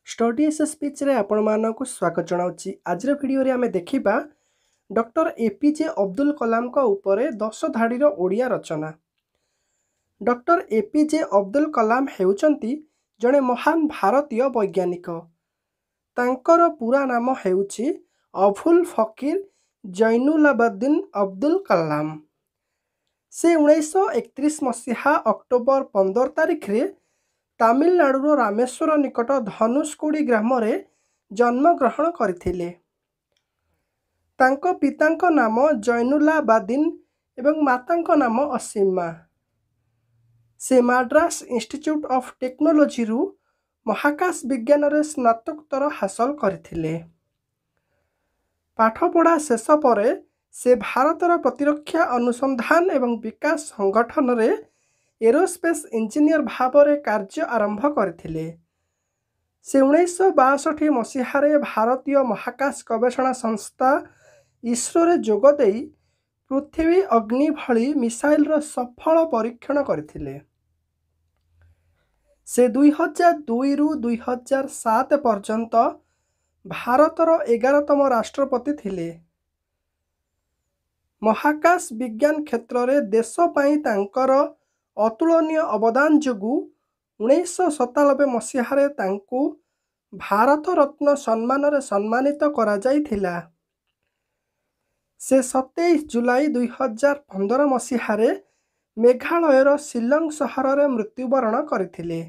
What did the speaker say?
Study S speech रे आपण मानक स्वागत जनाऊँगी। आज वीडियो रे आमे देखिबा डॉक्टर एपीजे अब्दुल कलाम को ऊपर 10 धाड़ीर ओडिया रचना। डॉक्टर एपीजे अब्दुल कलाम हेउचंती जड़े महान भारतीय वैज्ञानिक। तांकर पूरा नाम हेउची अबुल फकीर जैनुलाब्दीन अब्दुल कलाम। से 1931 मसीहा अक्टोबर 15 तारिख रे तमिलनाडु रामेश्वर निकट धनुषकोडी ग्राम रे जन्म ग्रहण करथिले। तांको पितांको नाम जैनुलाब्दीन एवं मातांको नाम असीमा। से मद्रास इंस्टीट्यूट ऑफ टेक्नोलॉजी रु महाकाश विज्ञान रे स्नातकोत्तर हासिल करथिले। पाठपढ़ा शेष परे से भारतर प्रतिरक्षा अनुसंधान एवं विकास संगठन रे एरोस्पेस इंजीनियर भाव रे कार्य आरंभ करथिले। से 1962 मसीह भारतीय महाकाश गवेषणा संस्था इसरो रे जोग देई पृथ्वी अग्नि भली मिसाइल रो सफल परीक्षण करथिले। से 2002 रु 2007 पर्यंत भारतर 11तम राष्ट्रपति थिले। महाकाश विज्ञान क्षेत्र रे देश पई तांकर अतुलनीय अवदान जोगु 1997 मसीह तांकु भारत रत्न सम्मान रे सम्मानित करा जाइथिला। से 27 जुलाई 2015 मसीह मेघालयर शिलंग सहर रे मृत्युवरण करथिले।